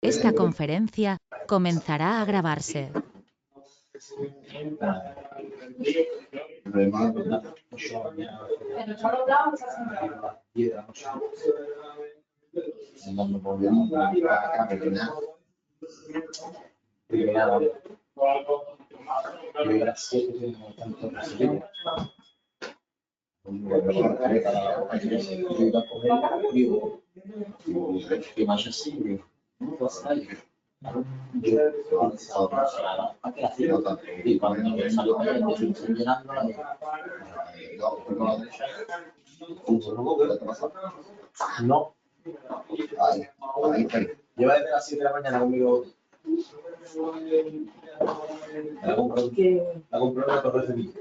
Esta conferencia comenzará a grabarse. No. Lleva desde las 7 de la mañana conmigo. La compró en la Torre Sevilla.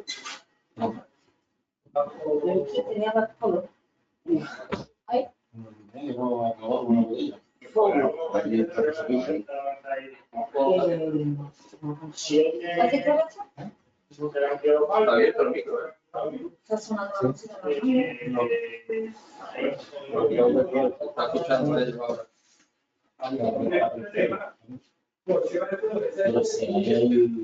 Tenía más color. Ahí. No, acabó una botella. ¿Así aprovecha? Está abierto el micro, Está sonando la música. No. Está escuchando ahora. Pero sí, hay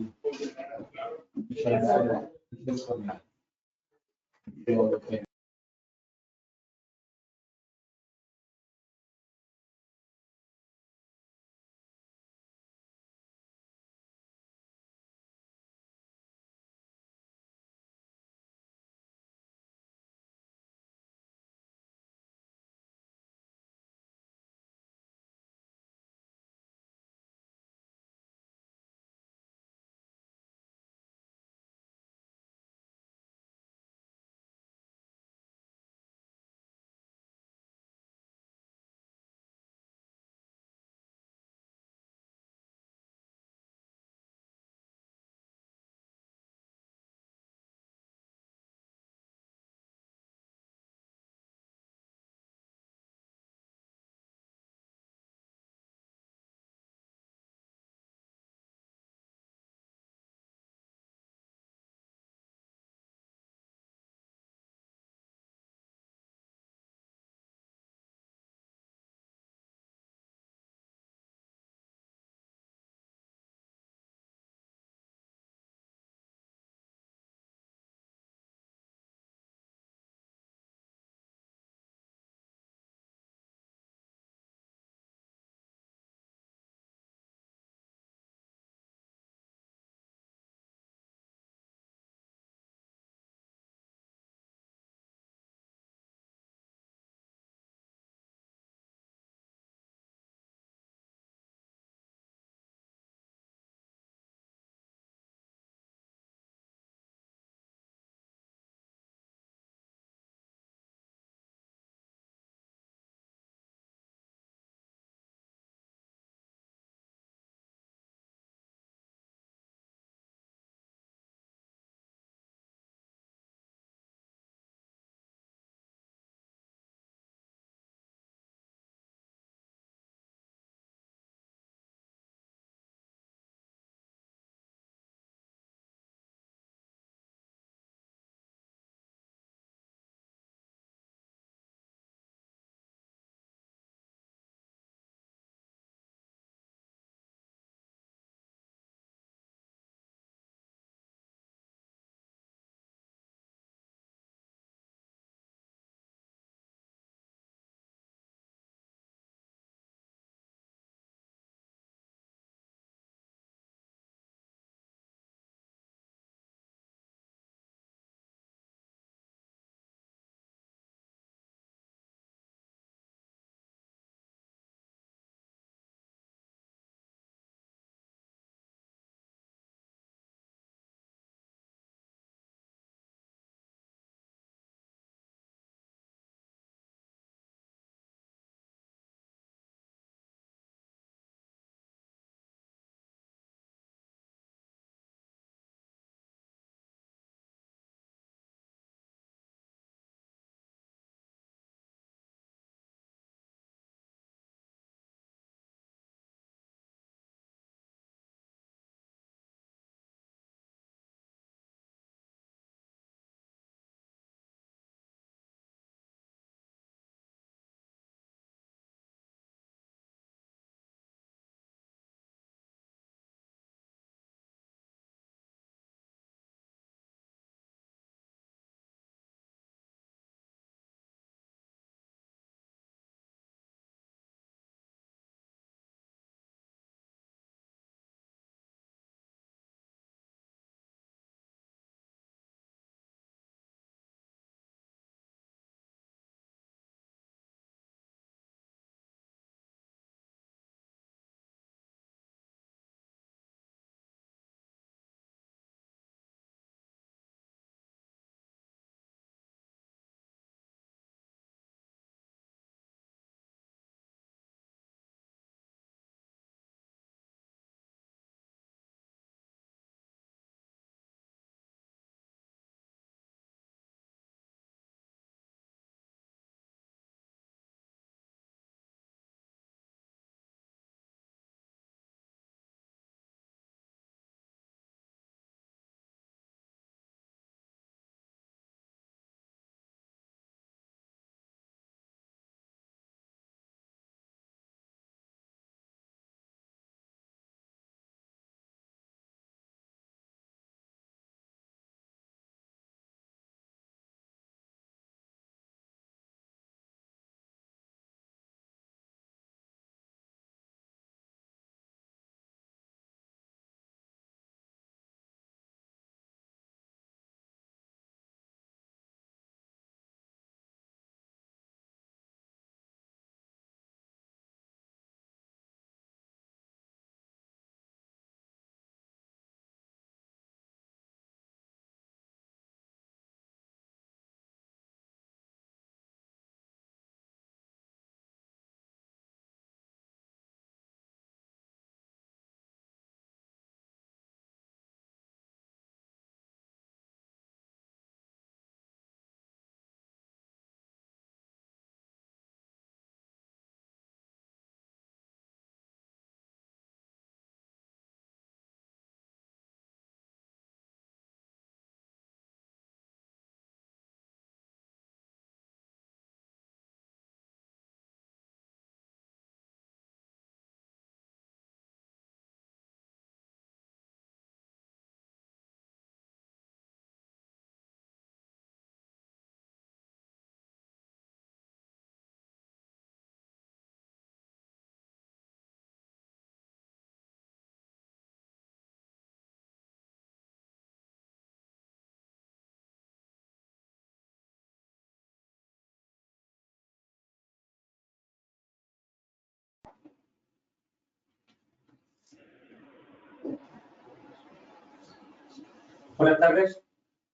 Buenas tardes,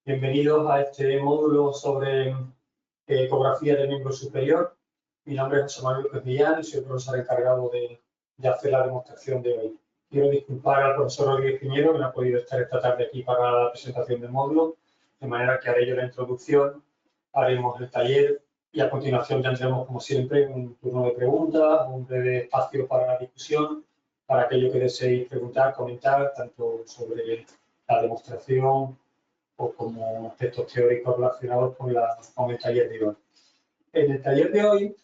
bienvenidos a este módulo sobre ecografía del miembro superior. Mi nombre es José Manuel López Millán y soy el profesor encargado de hacer la demostración de hoy. Quiero disculpar al profesor Rodríguez Piñero, que no ha podido estar esta tarde aquí para la presentación del módulo, de manera que haré yo la introducción, haremos el taller y a continuación tendremos, como siempre, un turno de preguntas, un breve espacio para la discusión, para aquello que deseéis preguntar, comentar, tanto sobre la demostración o como aspectos teóricos relacionados con el taller de hoy. En el taller de hoy,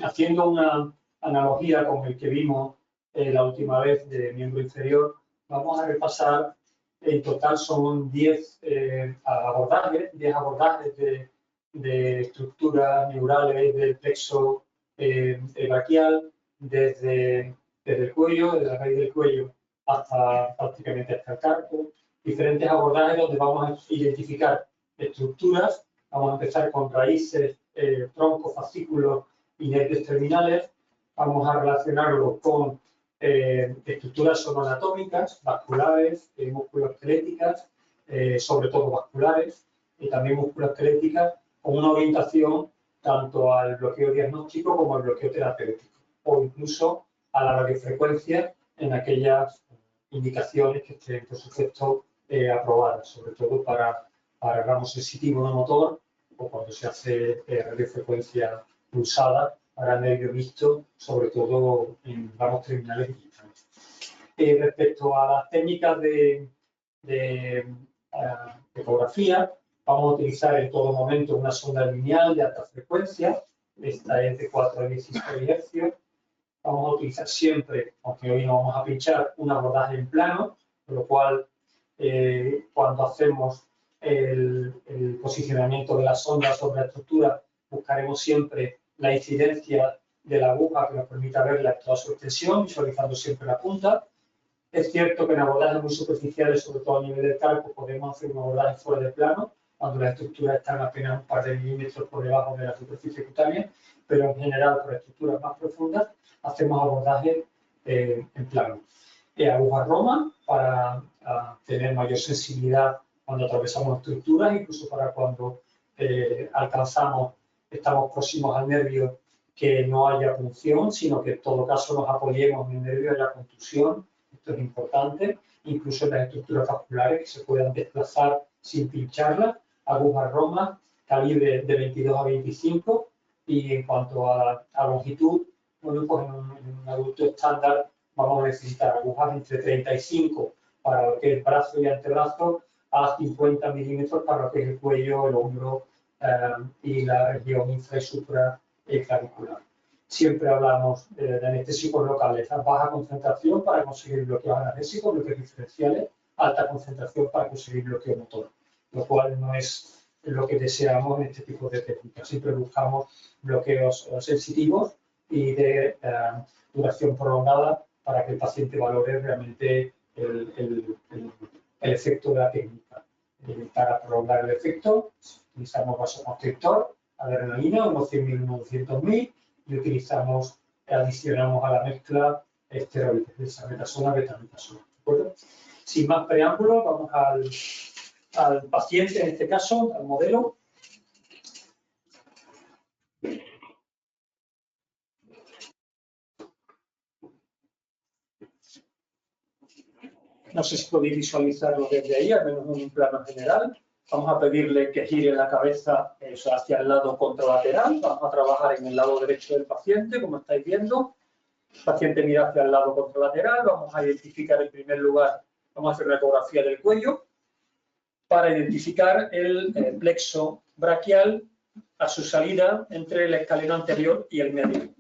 haciendo una analogía con el que vimos la última vez de miembro inferior, vamos a repasar, en total son 10 abordajes de estructuras neurales del plexo braquial, desde el cuello, desde la raíz del cuello hasta prácticamente hasta el carpo. Diferentes abordajes donde vamos a identificar estructuras. Vamos a empezar con raíces, troncos, fascículos y nervios terminales. Vamos a relacionarlo con estructuras sonoanatómicas, vasculares, musculoesqueléticas, sobre todo vasculares, y también musculoesqueléticas, con una orientación tanto al bloqueo diagnóstico como al bloqueo terapéutico, o incluso a la radiofrecuencia en aquellas indicaciones que estén, por supuesto, aprobadas, sobre todo para ramo sensitivo no motor o cuando se hace radiofrecuencia pulsada para nervio mixto, sobre todo en ramos terminales digitales. Respecto a las técnicas de ecografía, vamos a utilizar en todo momento una sonda lineal de alta frecuencia, esta es de 4 a 16 Hz. Vamos a utilizar siempre, aunque hoy no vamos a pinchar, un abordaje en plano, con lo cual cuando hacemos el posicionamiento de la sonda sobre la estructura, buscaremos siempre la incidencia de la aguja que nos permita verla en toda su extensión, visualizando siempre la punta. Es cierto que en abordajes muy superficiales, sobre todo a nivel del carpo, podemos hacer un abordaje fuera de plano, cuando las estructuras están apenas un par de milímetros por debajo de la superficie cutánea, pero en general, por estructuras más profundas, hacemos abordaje en plano. Aguja Roma para tener mayor sensibilidad cuando atravesamos estructuras, incluso para cuando estamos próximos al nervio, que no haya punción, sino que en todo caso nos apoyemos en el nervio y haya contusión. Esto es importante, incluso en las estructuras vasculares que se puedan desplazar sin pincharlas. Aguja Roma, calibre de 22 a 25, y en cuanto a longitud, bueno, pues en un adulto estándar vamos a necesitar agujas entre 35 para lo que es brazo y antebrazo, a 50 milímetros para lo que es el cuello, el hombro y la región infra y supraclavicular. Siempre hablamos de anestésicos locales, a baja concentración para conseguir bloqueos analgésicos, bloqueos diferenciales, alta concentración para conseguir bloqueo motor, lo cual no es lo que deseamos en este tipo de técnicas. Siempre buscamos bloqueos sensitivos y de duración prolongada para que el paciente valore realmente el efecto de la técnica. Para prolongar el efecto, utilizamos vasoconstrictor, adrenalina, unos 100.000, unos 200.000, y adicionamos a la mezcla esteroides, dexametasona, betametasona. ¿De acuerdo? Sin más preámbulos, vamos al paciente, en este caso, al modelo. No sé si podéis visualizarlo desde ahí, al menos en un plano general. Vamos a pedirle que gire la cabeza hacia el lado contralateral. Vamos a trabajar en el lado derecho del paciente, como estáis viendo. El paciente mira hacia el lado contralateral. Vamos a identificar en primer lugar, vamos a hacer una ecografía del cuello para identificar el plexo braquial a su salida entre el escaleno anterior y el medio.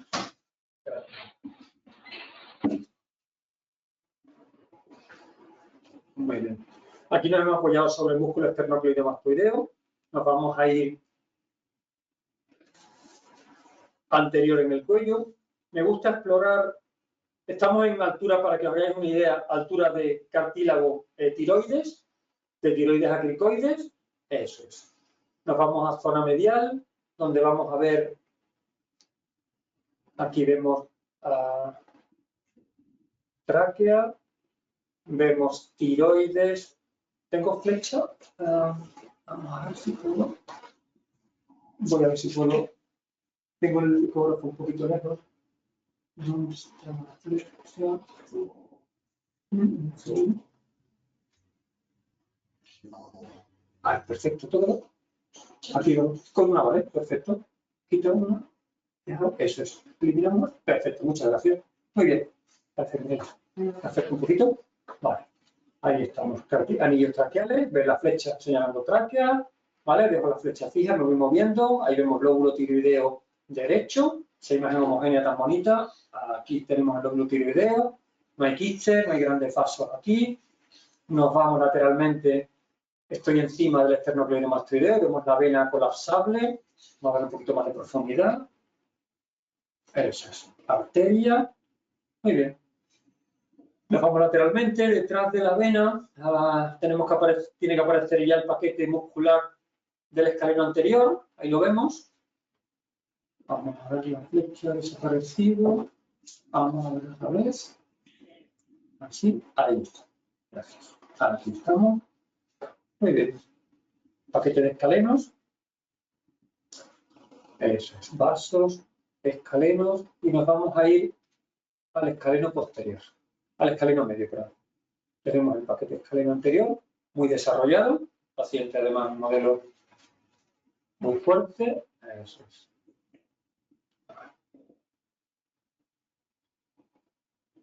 Muy bien. Aquí nos hemos apoyado sobre el músculo esternocleidomastoideo. Nos vamos a ir anterior en el cuello. Me gusta explorar, estamos en altura, para que os hagáis una idea, altura de cartílago tiroides, de tiroides a cricoides. Eso es. Nos vamos a zona medial, donde vamos a ver, aquí vemos tráquea, vemos tiroides, Tengo flecha. Vamos a ver si puedo. Voy a ver si puedo. Tengo el ecógrafo un poquito lejos. ¿Dónde está la flecha? Sí. Vale, perfecto, todo. Aquí con una, ¿vale? Perfecto. Quita una. Eso es. Eliminamos. Perfecto, muchas gracias. Muy bien. Perfecto. Acerco un poquito. Vale. Ahí estamos. Anillos traqueales. Ver la flecha señalando tráquea. ¿Vale? Dejo la flecha fija, me voy moviendo. Ahí vemos lóbulo tiroideo derecho. Esa imagen homogénea tan bonita. Aquí tenemos el lóbulo tiroideo. No hay quistes, no hay grandes vasos aquí. Nos vamos lateralmente. Estoy encima del esternocleidomastoideo. Vemos la vena colapsable. Vamos a ver un poquito más de profundidad. Eso es. Arteria. Muy bien. Nos vamos lateralmente. Detrás de la vena tiene que aparecer ya el paquete muscular del escaleno anterior. Ahí lo vemos. Vamos a ver la flecha desaparecido. Vamos a ver otra vez. Así. Ahí está. Gracias. Aquí estamos. Muy bien. Paquete de escalenos. Eso es. Vasos, escalenos. Y nos vamos a ir al escaleno posterior. Al escaleno medio, perdón. Tenemos el paquete de escaleno anterior, muy desarrollado. Paciente, además, un modelo muy fuerte. Eso es.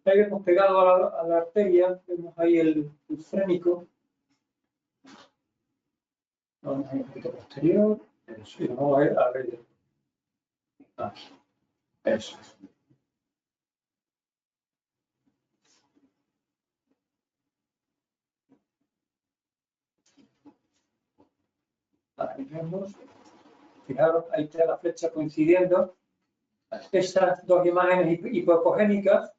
Ahí hemos pegado a la arteria, vemos ahí el frénico. Vamos a ir un poquito posterior. Eso, y vamos a ver aquí. Eso es. Ahí vemos. Fijaros, ahí está la flecha coincidiendo. Estas dos imágenes hipocogénicas,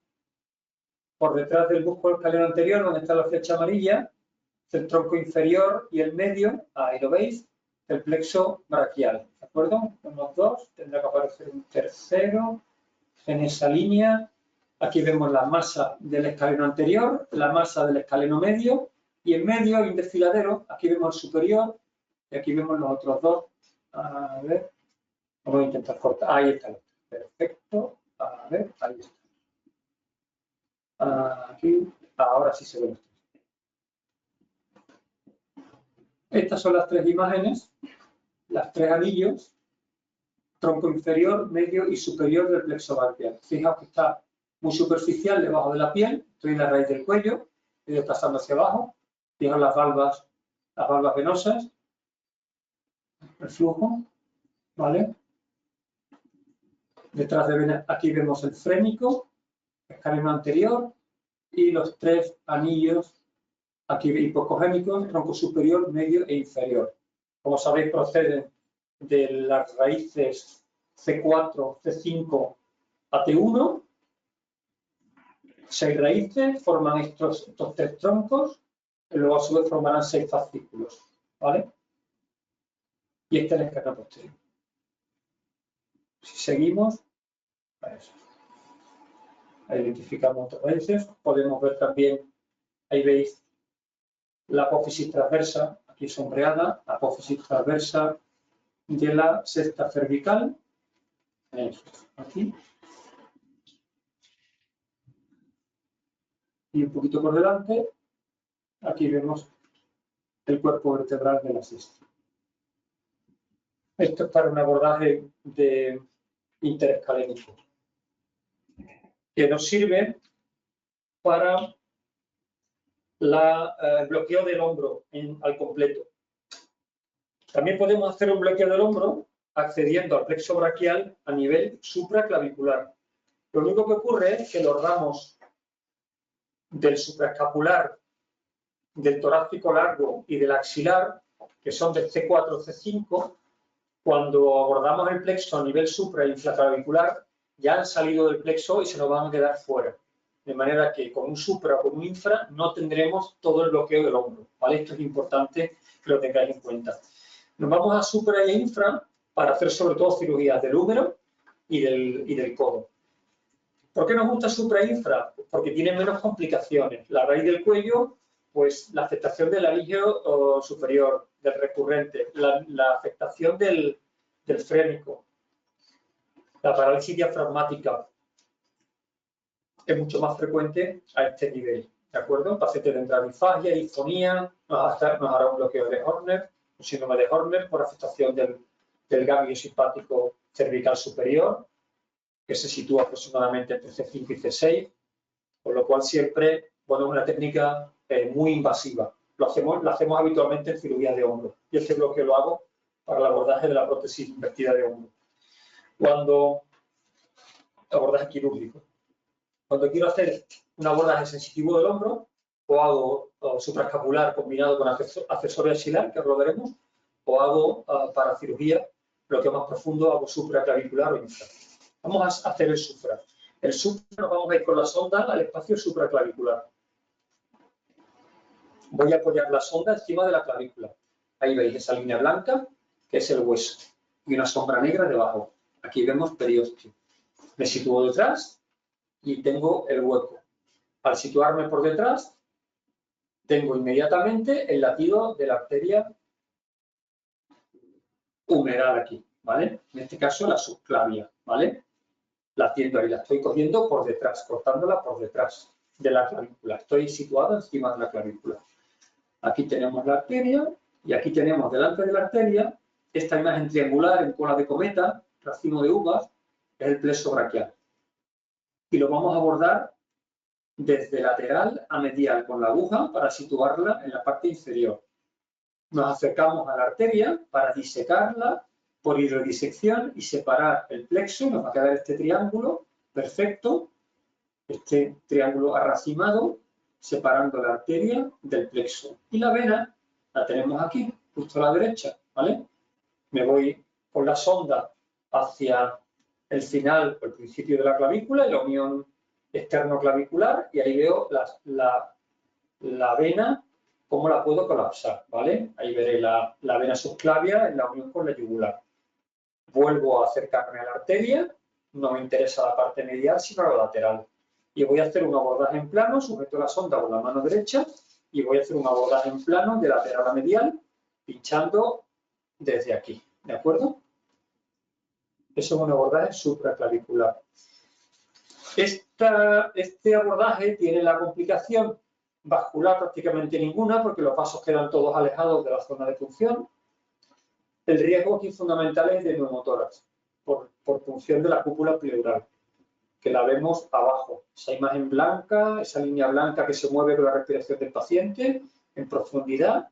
por detrás del músculo escaleno anterior, donde está la flecha amarilla, el tronco inferior y el medio, ahí lo veis, el plexo braquial, ¿de acuerdo? Con los dos, tendrá que aparecer un tercero en esa línea. Aquí vemos la masa del escaleno anterior, la masa del escaleno medio, y en medio hay un desfiladero, aquí vemos el superior, y aquí vemos los otros dos. A ver, voy a intentar cortar, ahí está. Perfecto, a ver, ahí está. Aquí, ahora sí se ven. Estas son las tres imágenes, las tres anillos, tronco inferior, medio y superior del plexo braquial. Fijaos que está muy superficial debajo de la piel, estoy en la raíz del cuello, estoy desplazando hacia abajo. Fijaos las valvas venosas, el flujo, ¿vale? Detrás de vena, aquí vemos el frénico, escaleno anterior y los tres anillos aquí hipocogénicos, tronco superior, medio e inferior. Como sabéis, proceden de las raíces C4, C5 a T1. 6 raíces forman estos tres troncos y luego a su vez formarán 6 fascículos, ¿vale? Y este es el escaleno posterior. Si seguimos, ahí identificamos otras raíces. Podemos ver también, ahí veis, la apófisis transversa, aquí sombreada, apófisis transversa de la sexta cervical. Eso, aquí. Y un poquito por delante, aquí vemos el cuerpo vertebral de la sexta. Esto es para un abordaje de interescalénico, que nos sirve para el bloqueo del hombro al completo. También podemos hacer un bloqueo del hombro accediendo al plexo braquial a nivel supraclavicular. Lo único que ocurre es que los ramos del supraescapular, del torácico largo y del axilar, que son del C4 C5, cuando abordamos el plexo a nivel supra e infraclavicular, ya han salido del plexo y se nos van a quedar fuera. De manera que con un supra o con un infra no tendremos todo el bloqueo del hombro, ¿vale? Esto es importante que lo tengáis en cuenta. Nos vamos a supra e infra para hacer sobre todo cirugías del húmero y del codo. ¿Por qué nos gusta supra e infra? Porque tiene menos complicaciones. La raíz del cuello Pues la afectación del alígeo superior, del recurrente, la afectación del frénico, la parálisis diafragmática es mucho más frecuente a este nivel, ¿de acuerdo? Pacientes de entradifagia, disfonía, nos hará un bloqueo de Horner, un síndrome de Horner por afectación del ganglio simpático cervical superior, que se sitúa aproximadamente entre C5 y C6, con lo cual siempre, bueno, una técnica muy invasiva. La hacemos habitualmente en cirugía de hombro. Y este bloqueo lo hago para el abordaje de la prótesis invertida de hombro. Abordaje quirúrgico. Cuando quiero hacer un abordaje sensitivo del hombro, o hago supraescapular combinado con accesorio axilar, que ahora lo veremos, o hago para cirugía, bloqueo más profundo, hago supraclavicular o infra. Vamos a hacer el supra. El supra nos vamos a ir con la sonda al espacio supraclavicular. Voy a apoyar la sonda encima de la clavícula. Ahí veis esa línea blanca, que es el hueso, y una sombra negra debajo. Aquí vemos periósteo. Me sitúo detrás y tengo el hueco. Al situarme por detrás, tengo inmediatamente el latido de la arteria humeral aquí, ¿vale? En este caso la subclavia, ¿vale? La atiendo ahí, la estoy cogiendo por detrás, cortándola por detrás de la clavícula. Estoy situado encima de la clavícula. Aquí tenemos la arteria y aquí tenemos delante de la arteria esta imagen triangular en cola de cometa, racimo de uvas, es el plexo braquial. Y lo vamos a abordar desde lateral a medial con la aguja para situarla en la parte inferior. Nos acercamos a la arteria para disecarla por hidrodisección y separar el plexo. Nos va a quedar este triángulo perfecto, este triángulo arracimado, separando la arteria del plexo. Y la vena la tenemos aquí, justo a la derecha, ¿vale? Me voy con la sonda hacia el final o el principio de la clavícula, la unión externo-clavicular, y ahí veo la vena, cómo la puedo colapsar, ¿vale? Ahí veré la vena subclavia en la unión con la yugular. Vuelvo a acercarme a la arteria, no me interesa la parte medial, sino la lateral. Y voy a hacer un abordaje en plano, sujeto la sonda con la mano derecha, y voy a hacer un abordaje en plano de lateral a medial, pinchando desde aquí, ¿de acuerdo? Eso es un abordaje supraclavicular. Este abordaje tiene la complicación vascular prácticamente ninguna, porque los vasos quedan todos alejados de la zona de punción. El riesgo aquí fundamental es de neumotórax, por punción de la cúpula pleural, que la vemos abajo. Esa imagen blanca, esa línea blanca que se mueve con la respiración del paciente, en profundidad,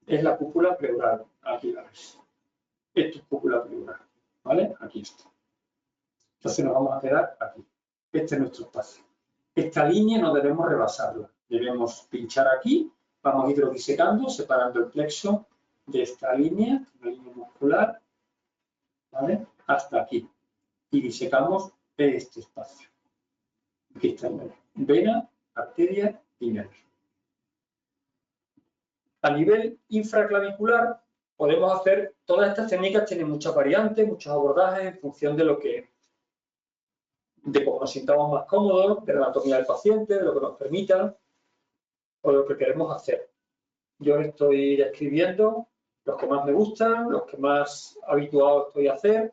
es la cúpula pleural. Aquí la ves. Esto es cúpula pleural, ¿vale? Aquí está. Entonces nos vamos a quedar aquí. Este es nuestro espacio. Esta línea no debemos rebasarla. Debemos pinchar aquí, vamos hidrodisecando, separando el plexo de esta línea, una línea muscular, ¿vale? Hasta aquí. Y disecamos este espacio. Aquí está el medio. Vena, arteria y nervio. A nivel infraclavicular, podemos hacer, todas estas técnicas tienen muchas variantes, muchos abordajes en función de cómo nos sintamos más cómodos, de la anatomía del paciente, de lo que nos permita o de lo que queremos hacer. Yo estoy describiendo los que más me gustan, los que más habituado estoy a hacer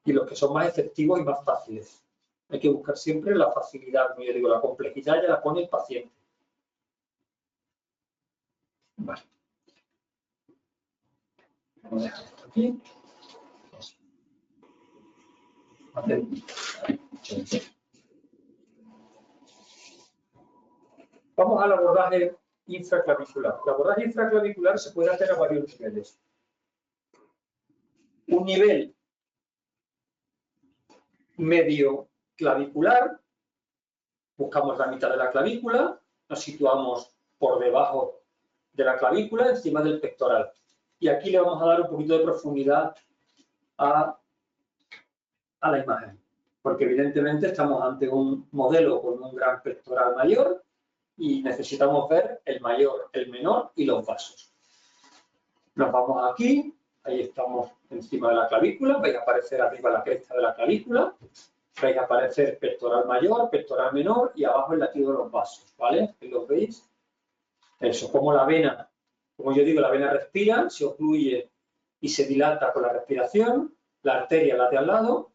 y los que son más efectivos y más fáciles. Hay que buscar siempre la facilidad, como yo digo, la complejidad ya la pone el paciente. Vale. Vamos a dejar esto aquí. Vamos al abordaje infraclavicular. El abordaje infraclavicular se puede hacer a varios niveles. Un nivel medio clavicular, buscamos la mitad de la clavícula, nos situamos por debajo de la clavícula, encima del pectoral. Y aquí le vamos a dar un poquito de profundidad a la imagen, porque evidentemente estamos ante un modelo con un gran pectoral mayor y necesitamos ver el mayor, el menor y los vasos. Nos vamos aquí, ahí estamos encima de la clavícula, vais a aparecer arriba la cresta de la clavícula, Vais a aparecer pectoral mayor, pectoral menor y abajo el latido de los vasos, ¿vale? ¿Los veis? Eso, como la vena, como yo digo, la vena respira, se ocluye y se dilata con la respiración, la arteria late al lado.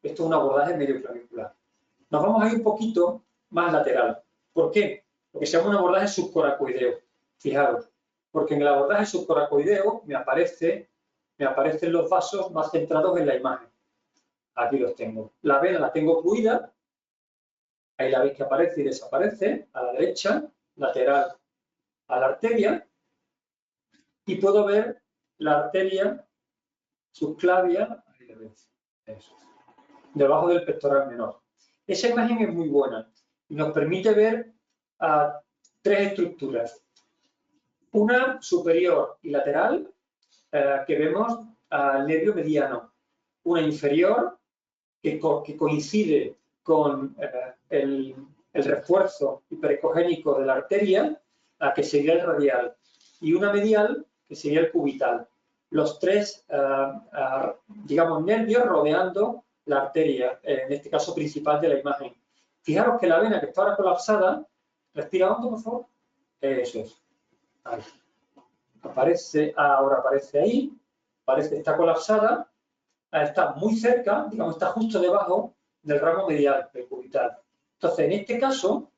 Esto es un abordaje medio clavicular. Nos vamos a ir un poquito más lateral. ¿Por qué? Porque se llama un abordaje subcoracoideo. Fijaros, porque en el abordaje subcoracoideo me aparecen los vasos más centrados en la imagen. Aquí los tengo. La vena la tengo ocluida. Ahí la veis que aparece y desaparece. A la derecha, lateral a la arteria. Y puedo ver la arteria subclavia, ahí la veis, eso, debajo del pectoral menor. Esa imagen es muy buena y nos permite ver tres estructuras. Una superior y lateral, que vemos al nervio mediano. Una inferior, que coincide con el refuerzo hiperecogénico de la arteria, que sería el radial. Y una medial, que sería el cubital. Los tres, digamos, nervios rodeando la arteria, en este caso principal de la imagen. Fijaros que la vena que está ahora colapsada, respira hondo, por favor. Eso es. Ahí. Ahora aparece ahí, parece que está colapsada, está muy cerca, digamos, está justo debajo del ramo medial, del cubital. Entonces, en este caso,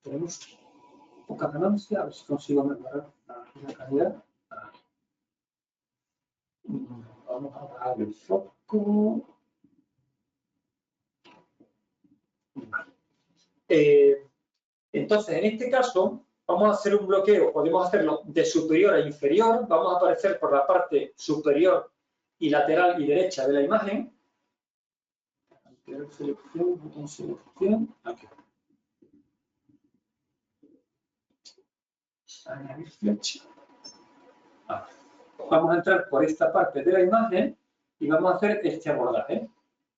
tenemos poca ganancia, a ver si consigo mejorar la calidad. Vamos a bajar el foco. Entonces, en este caso, vamos a hacer un bloqueo, podemos hacerlo de superior a inferior, vamos a aparecer por la parte superior y lateral y derecha de la imagen. Selección, botón selección, aquí. Añadir flecha. Vamos a entrar por esta parte de la imagen y vamos a hacer este abordaje.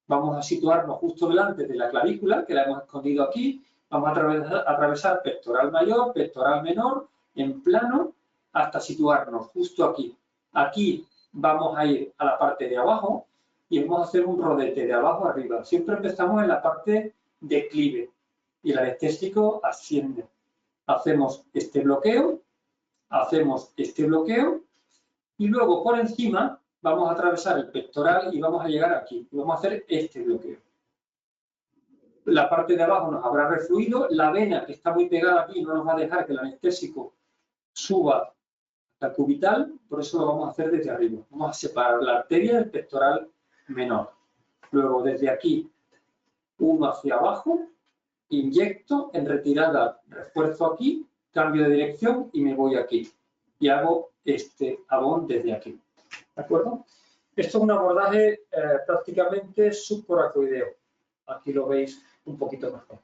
Vamos a situarnos justo delante de la clavícula, que la hemos escondido aquí. Vamos a atravesar pectoral mayor, pectoral menor, en plano, hasta situarnos justo aquí. Aquí vamos a ir a la parte de abajo y vamos a hacer un rodete de abajo arriba. Siempre empezamos en la parte declive y el anestésico asciende. Hacemos este bloqueo y luego por encima vamos a atravesar el pectoral y vamos a llegar aquí. Y vamos a hacer este bloqueo. La parte de abajo nos habrá refluido, la vena que está muy pegada aquí no nos va a dejar que el anestésico suba hasta el cubital, por eso lo vamos a hacer desde arriba. Vamos a separar la arteria del pectoral menor. Luego desde aquí, uno hacia abajo, inyecto, en retirada refuerzo aquí, cambio de dirección y me voy aquí. Y hago este abón desde aquí. ¿De acuerdo? Esto es un abordaje prácticamente subcoracoideo. Aquí lo veis un poquito mejor.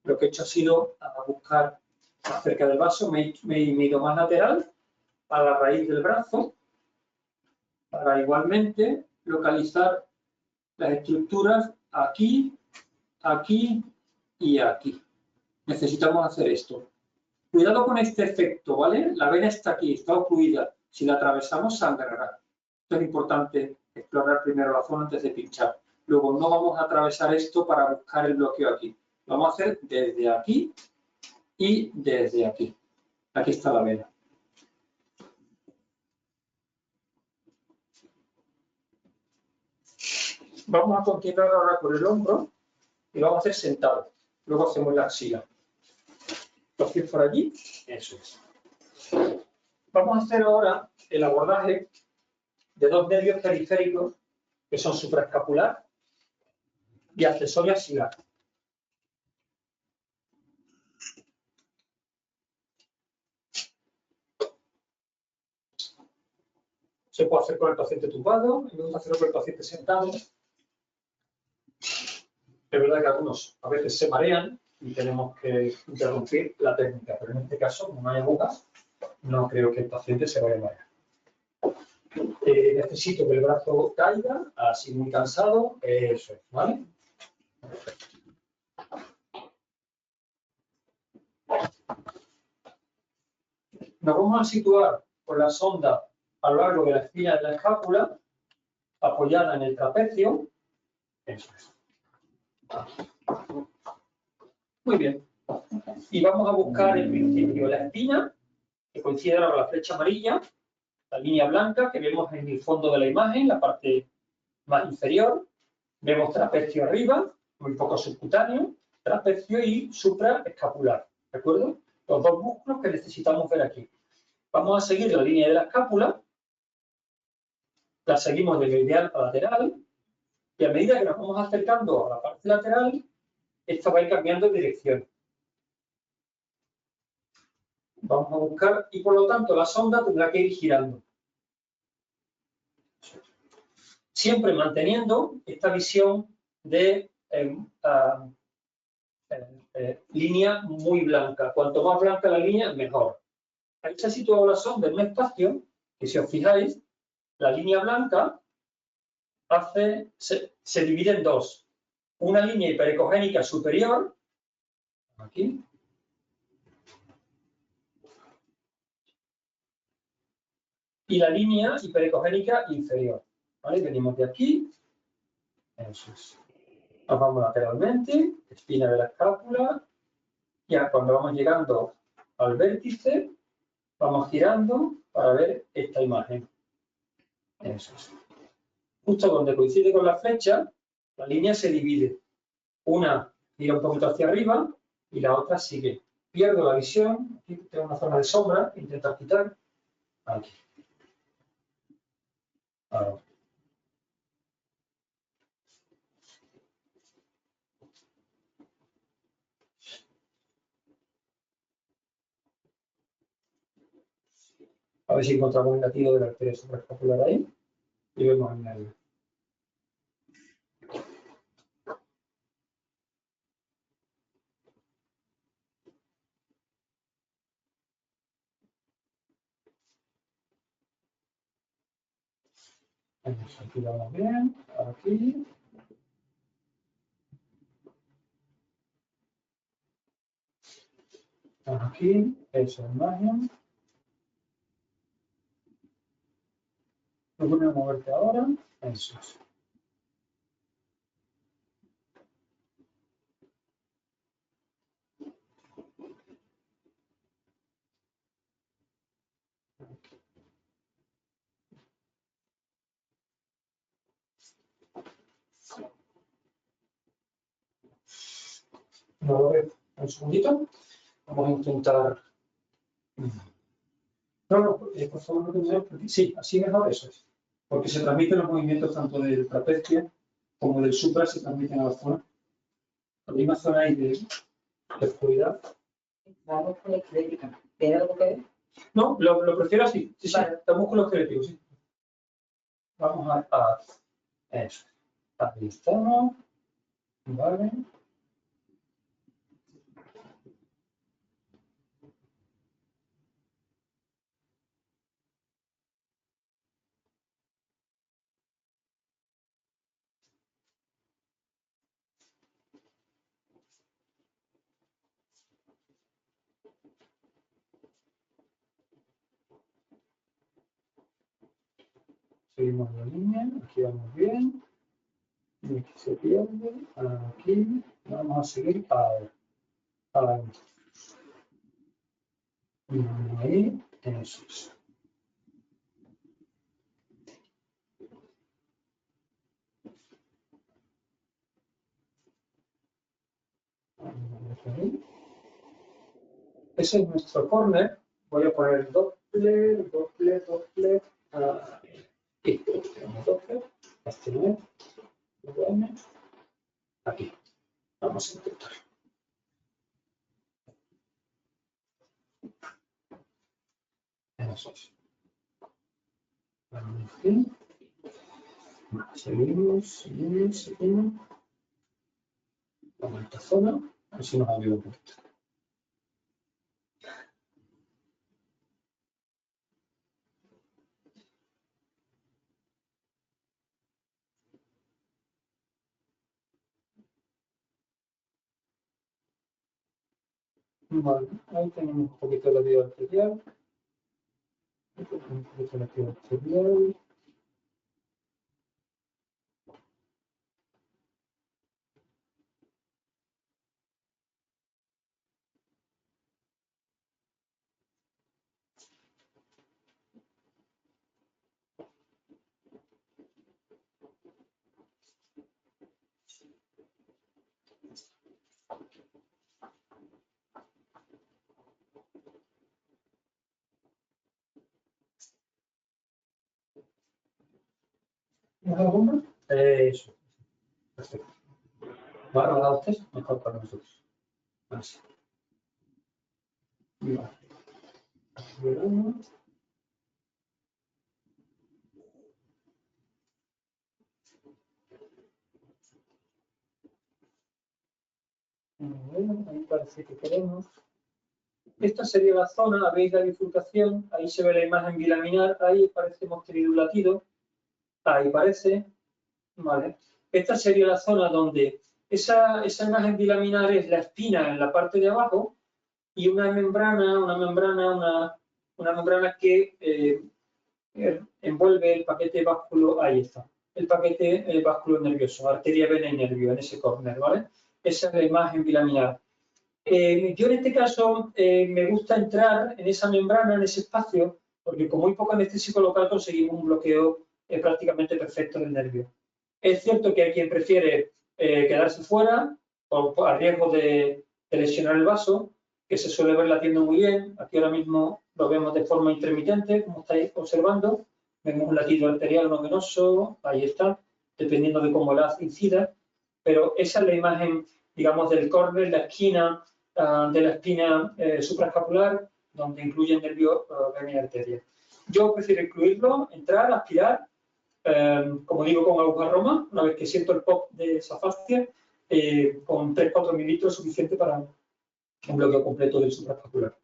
Lo que he hecho ha sido buscar acerca del vaso, me he ido más lateral a la raíz del brazo para igualmente localizar las estructuras aquí, aquí y aquí. Necesitamos hacer esto. Cuidado con este efecto, ¿vale? La vena está aquí, está ocluida. Si la atravesamos, sangrará. Esto es importante explorar primero la zona antes de pinchar. Luego no vamos a atravesar esto para buscar el bloqueo aquí. Lo vamos a hacer desde aquí y desde aquí. Aquí está la vena. Vamos a continuar ahora con el hombro y lo vamos a hacer sentado. Luego hacemos la axila. Los pies por allí. Eso es. Vamos a hacer ahora el abordaje de dos nervios periféricos que son supraescapular y accesorio axilar. Se puede hacer con el paciente tumbado, me gusta hacerlo con el paciente sentado. Es verdad que algunos a veces se marean y tenemos que interrumpir la técnica, pero en este caso, como no hay agujas, no creo que el paciente se vaya a marear. Necesito que el brazo caiga, así muy cansado, eso es, ¿vale? Nos vamos a situar con la sonda a lo largo de la espina de la escápula, apoyada en el trapecio, Eso es. Muy bien. Y vamos a buscar en principio la espina, que coincide con la flecha amarilla, la línea blanca que vemos en el fondo de la imagen, la parte más inferior. Vemos trapecio arriba, muy poco subcutáneo, trapecio y supraescapular. ¿De acuerdo? Los dos músculos que necesitamos ver aquí. Vamos a seguir la línea de la escápula, la seguimos de medial a lateral, y a medida que nos vamos acercando a la parte lateral, esto va a ir cambiando de dirección. Vamos a buscar, y por lo tanto la sonda tendrá que ir girando. Siempre manteniendo esta visión de línea muy blanca. Cuanto más blanca la línea, mejor. Ahí se ha situado la sonda en un espacio que, si os fijáis, la línea blanca se divide en dos. Una línea hiperecogénica superior, aquí, y la línea hiperecogénica inferior. ¿Vale? Venimos de aquí. Eso es. Nos vamos lateralmente, espina de la escápula. Ya cuando vamos llegando al vértice, vamos girando para ver esta imagen. Eso es. Justo donde coincide con la flecha, la línea se divide. Una gira un poquito hacia arriba y la otra sigue. Pierdo la visión. Aquí tengo una zona de sombra, intentar quitar. Aquí. Ahora. A ver si encontramos el latido de la arteria supraescapular ahí y vemos en medio. Aquí vamos bien, aquí. Aquí, esa imagen. Procura moverte ahora. Eso es. ¿No lo veo? Un segundito. Vamos a intentar. No, por favor, no te muevas. Sí, así mejor, eso es. Porque se transmiten los movimientos tanto del trapecio como del supra, se transmiten a la zona. La misma zona ahí de oscuridad. Vamos con la esquelética. ¿Tiene algo que ver? No, lo prefiero así. Sí, sí, Vale. el músculo esquelético, sí. Vamos a eso. Ahí estamos. Vale. Seguimos la línea. Aquí vamos bien. Y aquí se pierde. Aquí. Vamos a seguir ahora. Ahí. Y vamos ahí. Eso es. Ese es nuestro corner. Voy a poner Doppler. Aquí tenemos Doppler. Este no es. Aquí. Vamos a intentar. Eso es. Aquí. Seguimos. Vamos a esta zona. A ver si nos ayuda un poquito. Vale, ahí tenemos un poquito de la vía arterial. Un poquito de la vía arterial. ¿No alguna? Eso. Perfecto. ¿Va a rodar usted? Mejor para nosotros. Así. Vale. Ahí parece que queremos. Esta sería la zona, veis la bifurcación, ahí se ve la imagen bilaminar, ahí parece que hemos tenido un latido, ahí parece, vale. Esta sería la zona donde esa imagen bilaminar es la espina en la parte de abajo y una membrana que envuelve el paquete básculo, ahí está, el paquete básculo nervioso, arteria, vena y nervio en ese córner, ¿vale? Esa es la imagen bilaminar. Yo en este caso me gusta entrar en esa membrana, en ese espacio, porque con muy poco anestésico local conseguimos un bloqueo prácticamente perfecto del nervio. Es cierto que hay quien prefiere quedarse fuera a riesgo de lesionar el vaso, que se suele ver latiendo muy bien. Aquí ahora mismo lo vemos de forma intermitente, como estáis observando. Vemos un latido arterial no venoso, ahí está, dependiendo de cómo la incida. Pero esa es la imagen, digamos, del córner, la esquina de la espina supraescapular, donde incluye el nervio vena y arteria. Yo prefiero incluirlo, entrar, aspirar, como digo, con aguja Roma, una vez que siento el pop de esa fascia, con 3-4 mililitros suficiente para un bloqueo completo del supraescapular.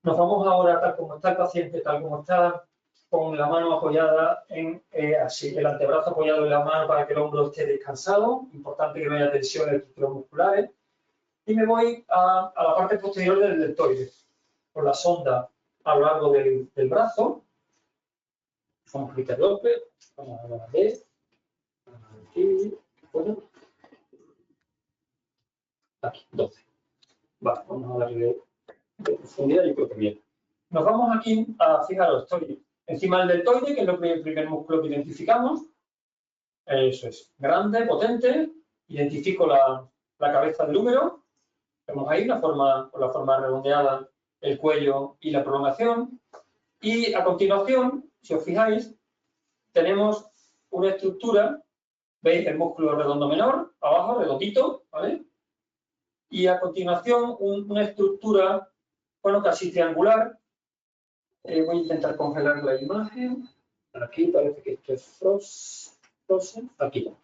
Nos vamos ahora, tal como está el paciente, tal como está, con la mano apoyada en así, el antebrazo apoyado en la mano para que el hombro esté descansado. Importante que no haya tensión en los musculares. Y me voy a la parte posterior del deltoide, con la sonda a lo largo del brazo. Vamos a quitar Doppler, vamos a ver, aquí, bueno, aquí, 12. Vale, vamos a darle de profundidad, yo creo que bien. Nos vamos aquí a, fijaros, estoy encima del deltoide, que es el primer músculo que identificamos. Eso es, grande, potente, identifico la cabeza del húmero. Vemos ahí con la forma redondeada, el cuello y la prolongación. Y a continuación, si os fijáis, tenemos una estructura, veis el músculo redondo menor, abajo, redondito, ¿vale? Y a continuación una estructura, bueno, casi triangular. Voy a intentar congelar la imagen. Aquí parece que esto es frozen. Aquí.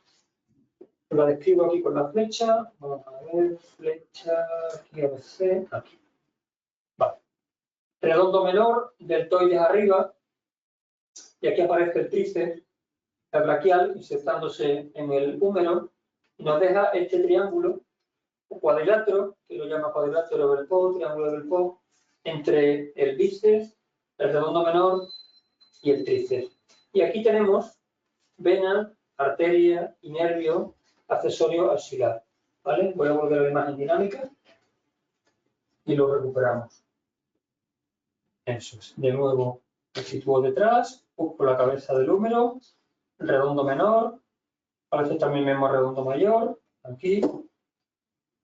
La describo aquí con la flecha. Vamos a ver, flecha, aquí ABC, aquí. Vale. Redondo menor, deltoides arriba, y aquí aparece el tríceps braquial insertándose en el húmero, y nos deja este triángulo cuadrilátero, que lo llama cuadrilátero de Bellepolt, triángulo de Bellepolt, entre el bíceps, el redondo menor y el tríceps. Y aquí tenemos vena, arteria y nervio accesorio axilar. ¿Vale? Voy a volver a la imagen dinámica y lo recuperamos. Eso es. De nuevo me sitúo detrás, busco la cabeza del húmero, el redondo menor, a veces también vemos redondo mayor, aquí.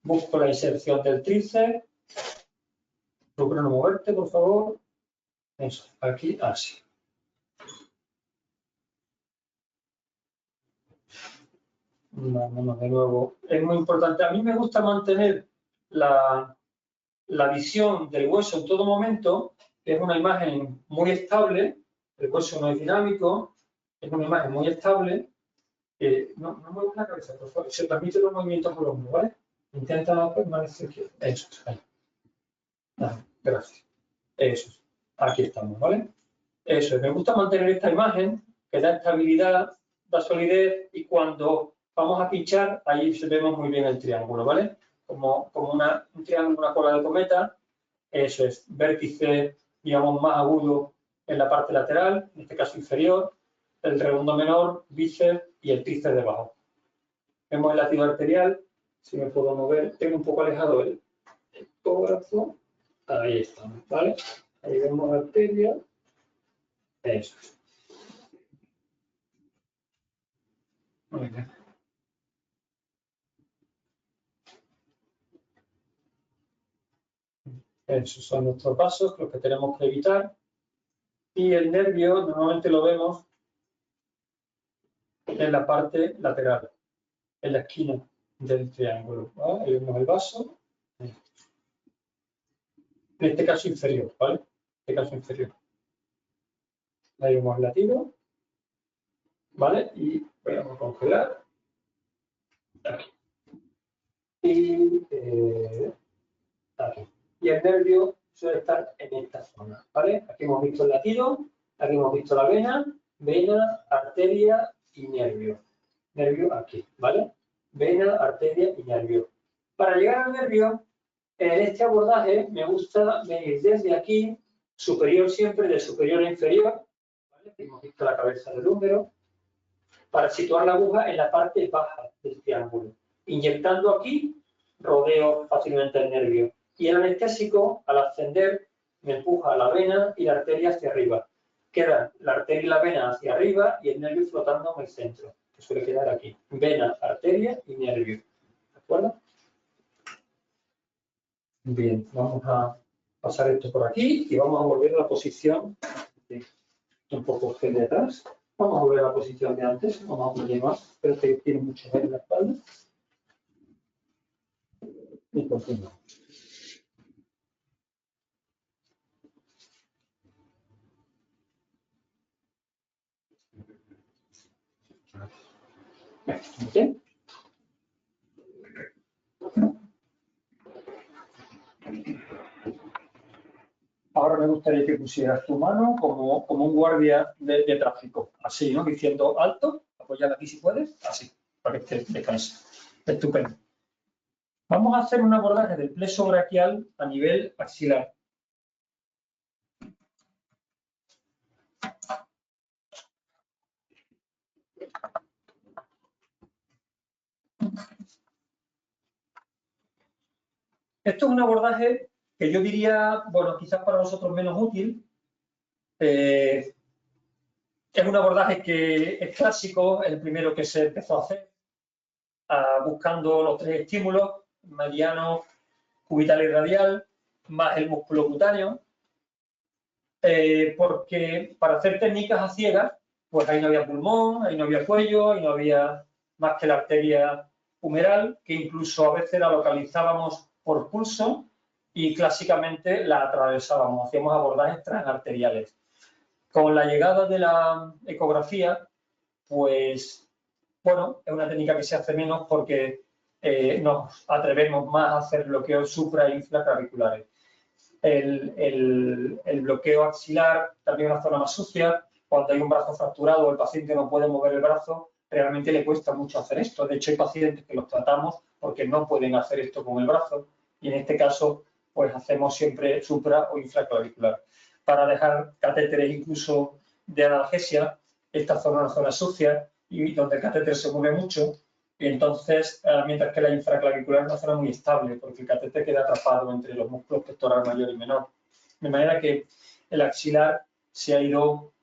Busco la inserción del tríceps. Procura no moverte, por favor. Eso, aquí, así. Vamos de nuevo. Es muy importante. A mí me gusta mantener la visión del hueso en todo momento. Es una imagen muy estable. El hueso no es dinámico. Es una imagen muy estable. No muevas la cabeza, por favor. Se transmite los movimientos con el hombro, ¿vale? Intenta permanecer quieto. Eso es. Ahí. Gracias. Eso es. Aquí estamos, ¿vale? Eso es. Me gusta mantener esta imagen que da estabilidad, da solidez, y cuando vamos a pinchar, ahí vemos muy bien el triángulo, ¿vale? Como un triángulo, una cola de cometa. Eso es. Vértice, digamos, más agudo en la parte lateral, en este caso inferior, el redondo menor, bíceps y el tríceps debajo. Vemos el latido arterial. Si me puedo mover, tengo un poco alejado el ectógrafo. Ahí estamos, ¿vale? Ahí vemos la arteria. Eso es. Muy bien. Esos son nuestros pasos, los que tenemos que evitar. Y el nervio, normalmente lo vemos en la parte lateral, en la esquina del triángulo. ¿Vale? Ahí vemos el vaso. En este caso inferior, ¿vale? En este caso inferior. Ahí vemos el latido. ¿Vale? Y vamos a congelar. Aquí. Y aquí. Y el nervio suele estar en esta zona, ¿vale? Aquí hemos visto el latido, aquí hemos visto la vena, arteria y nervio. Nervio aquí, ¿vale? Vena, arteria y nervio. Para llegar al nervio, en este abordaje me gusta venir desde aquí, superior siempre, de superior a inferior, ¿vale? Hemos visto la cabeza del húmero, para situar la aguja en la parte baja del triángulo. Inyectando aquí, rodeo fácilmente el nervio. Y el anestésico, al ascender, me empuja la vena y la arteria hacia arriba. Quedan la arteria y la vena hacia arriba y el nervio flotando en el centro, que suele quedar aquí. Vena, arteria y nervio. ¿De acuerdo? Bien, vamos a pasar esto por aquí y vamos a volver a la posición un poco de atrás. Vamos a volver a la posición de antes. Vamos a continuar. Pero que tiene mucho aire en la espalda. Y continuamos. ¿Bien? Ahora me gustaría que pusieras tu mano como un guardia de tráfico. Así, ¿no? Diciendo alto, apoyar aquí si puedes. Así, para que te descanses. Estupendo. Vamos a hacer un abordaje del plexo braquial a nivel axilar. Esto es un abordaje que yo diría, bueno, quizás para vosotros menos útil. Es un abordaje que es clásico, el primero que se empezó a hacer, buscando los tres estímulos, mediano, cubital y radial, más el músculo cutáneo, porque para hacer técnicas a ciegas, pues ahí no había pulmón, ahí no había cuello, ahí no había más que la arteria humeral, que incluso a veces la localizábamos por pulso y clásicamente la atravesábamos, hacíamos abordajes transarteriales. Con la llegada de la ecografía, pues, bueno, es una técnica que se hace menos porque nos atrevemos más a hacer bloqueos supra- e infraclaviculares. El bloqueo axilar, también una zona más sucia, cuando hay un brazo fracturado o el paciente no puede mover el brazo, realmente le cuesta mucho hacer esto. De hecho, hay pacientes que los tratamos porque no pueden hacer esto con el brazo y en este caso, pues hacemos siempre supra- o infraclavicular. Para dejar catéteres incluso de analgesia, esta zona es una zona sucia y donde el catéter se mueve mucho, y entonces, mientras que la infraclavicular es una zona muy estable, porque el catéter queda atrapado entre los músculos pectoral mayor y menor. De manera que el axilar se ha ido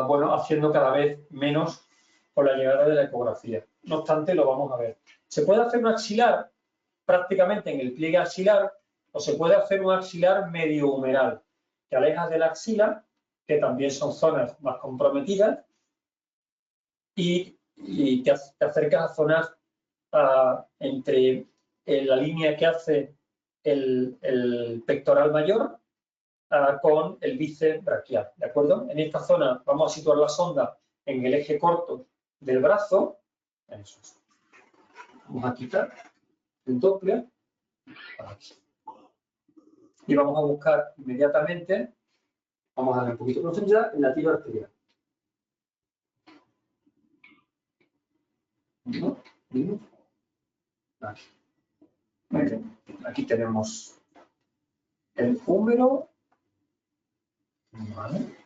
bueno, haciendo cada vez menos con la llegada de la ecografía. No obstante, lo vamos a ver. Se puede hacer un axilar prácticamente en el pliegue axilar o se puede hacer un axilar medio humeral. Te alejas de la axila, que también son zonas más comprometidas, y te acercas a zonas entre la línea que hace el pectoral mayor con el bíceps braquial, ¿de acuerdo? En esta zona vamos a situar la sonda en el eje corto del brazo. Eso es. Vamos a quitar el Doppler aquí. Y vamos a buscar inmediatamente, vamos a darle un poquito de profundidad, el latido arterial. Aquí. Aquí tenemos el húmero. Vale.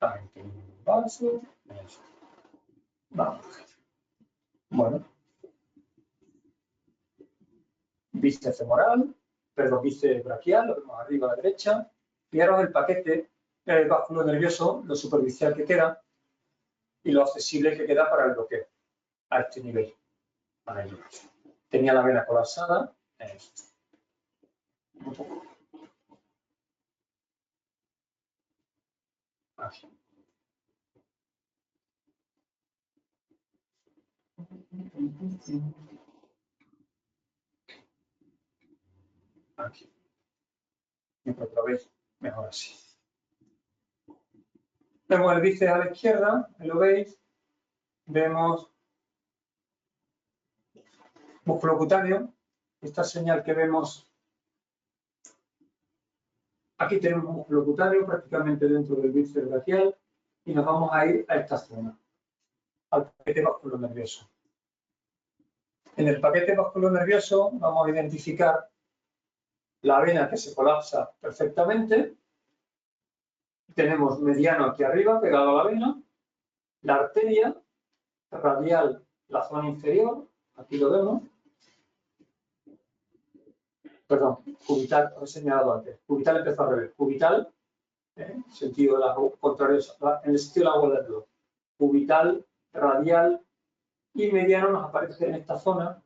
Ahí tenemos el vaso. Eso. Vamos. Bueno. Bíceps femoral, perdón, bíceps braquial, lo vemos arriba a la derecha. Fijaros el paquete báculo nervioso, lo superficial que queda y lo accesible que queda para el bloqueo a este nivel. Tenía la vena colapsada. Aquí. Aquí. Mientras lo veis, mejor así. Vemos el bíceps a la izquierda, lo veis. Vemos músculo cutáneo. Esta señal que vemos, aquí tenemos músculo cutáneo prácticamente dentro del bíceps braquial y nos vamos a ir a esta zona, al paquete vasculonervioso. En el paquete vasculonervioso vamos a identificar la vena que se colapsa perfectamente. Tenemos mediano aquí arriba, pegado a la vena, la arteria radial, la zona inferior, aquí lo vemos. Perdón, cubital, lo he señalado antes. Cubital empezó al revés. Cubital, sentido contrario, en el sentido de la agua del reloj. Cubital, radial y mediano nos aparece en esta zona.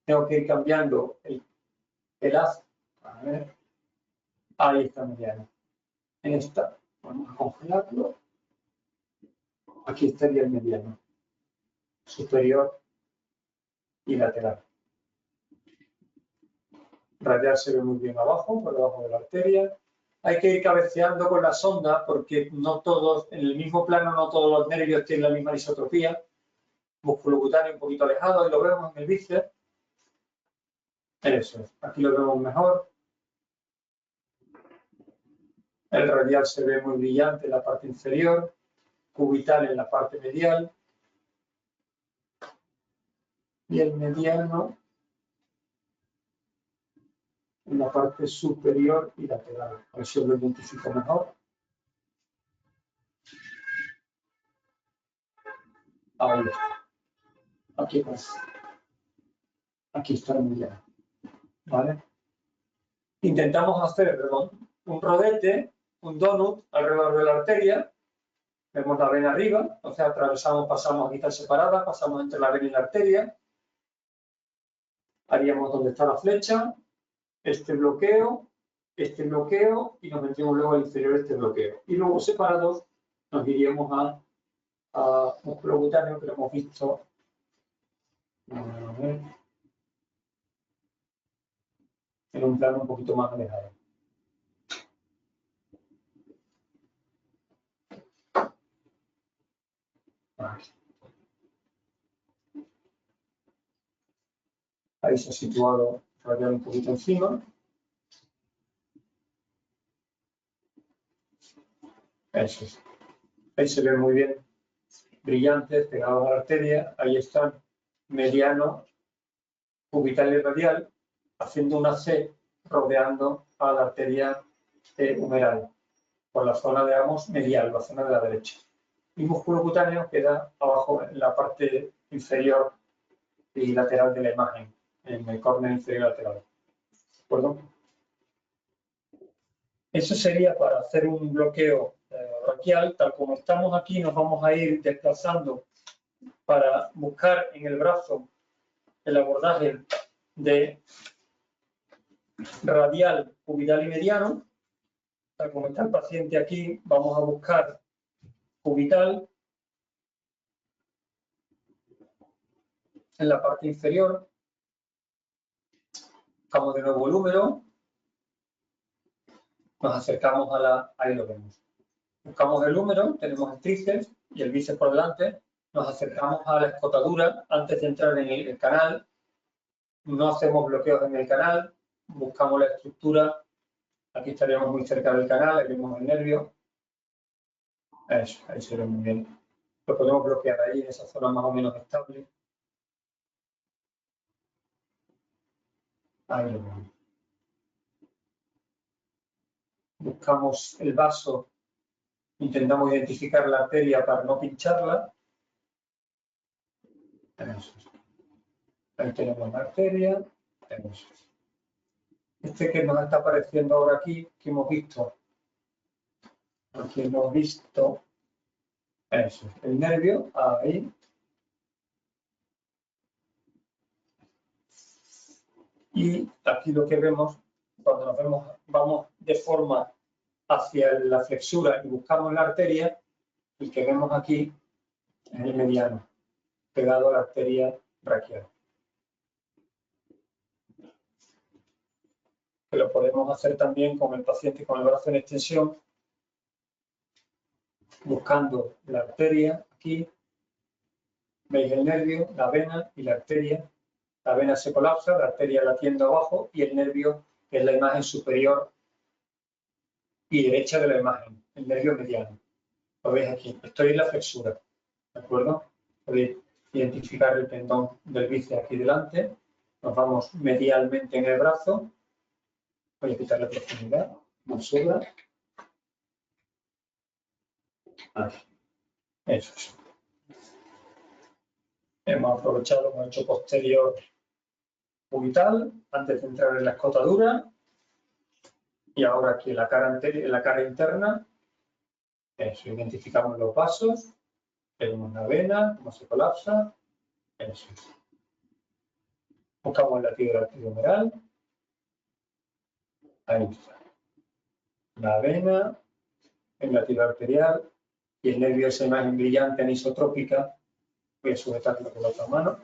Tengo que ir cambiando el haz. A ver. Ahí está mediano. En esta, vamos a congelarlo. Aquí estaría el mediano. Superior y lateral. Radial se ve muy bien abajo, por debajo de la arteria. Hay que ir cabeceando con la sonda porque no todos, en el mismo plano, no todos los nervios tienen la misma isotropía. Músculo cutáneo un poquito alejado, ahí lo vemos en el bíceps. Eso es, aquí lo vemos mejor. El radial se ve muy brillante en la parte inferior, cubital en la parte medial. Y el mediano en la parte superior y lateral. A ver si os lo identifico mejor. Ahí está. Aquí pasa. Aquí está el mediano. ¿Vale? Intentamos hacer un rodete, un donut alrededor de la arteria. Vemos la vena arriba, o sea, atravesamos, pasamos, aquí está separada, pasamos entre la vena y la arteria. Haríamos donde está la flecha, este bloqueo y nos metemos luego al interior este bloqueo. Y luego separados nos iríamos a músculo cutáneo que lo hemos visto. A ver, en un plano un poquito más alejado. Ahí se ha situado radial un poquito encima. Eso es. Ahí se ve muy bien, brillantes, pegados a la arteria. Ahí están mediano, cubital y radial, haciendo una C rodeando a la arteria humeral, por la zona, digamos, medial, la zona de la derecha. Y músculo cutáneo queda abajo en la parte inferior y lateral de la imagen, en el córner inferior lateral. ¿De acuerdo? Eso sería para hacer un bloqueo braquial. Tal como estamos aquí, nos vamos a ir desplazando para buscar en el brazo el abordaje de radial, cubital y mediano. Tal como está el paciente aquí, vamos a buscar cubital en la parte inferior. Buscamos de nuevo el húmero. Nos acercamos a la... Ahí lo vemos. Buscamos el húmero, tenemos el tríceps y el bíceps por delante. Nos acercamos a la escotadura antes de entrar en el canal. No hacemos bloqueos en el canal. Buscamos la estructura. Aquí estaríamos muy cerca del canal, ahí vemos el nervio. Eso, ahí se ve muy bien. Lo podemos bloquear ahí, en esa zona más o menos estable. Ahí lo vemos. Buscamos el vaso, intentamos identificar la arteria para no pincharla. Eso. Ahí tenemos la arteria. Eso. Este que nos está apareciendo ahora aquí, que hemos visto. Aquí hemos visto. Eso, el nervio, ahí. Y aquí lo que vemos cuando vamos de forma hacia la flexura y buscamos la arteria, el que vemos aquí es el mediano, pegado a la arteria braquial. Que lo podemos hacer también con el paciente con el brazo en extensión, buscando la arteria aquí. Veis el nervio, la vena y la arteria. La vena se colapsa, la arteria latiendo abajo y el nervio es la imagen superior y derecha de la imagen, el nervio mediano. Lo veis aquí, estoy en la flexura, ¿de acuerdo? Podéis identificar el tendón del bíceps aquí delante. Nos vamos medialmente en el brazo. Voy a quitar la profundidad, no sobra. Aquí. Eso es. Hemos aprovechado un ancho posterior cubital antes de entrar en la escotadura. Y ahora aquí en la cara interna. Eso, identificamos los vasos. Vemos la vena, cómo se colapsa. Eso es. Buscamos el latido del arteriomeral. Ahí está. La vena, el latido arterial y el nervio, esa imagen brillante anisotrópica. Voy a sujetarlo con la otra mano.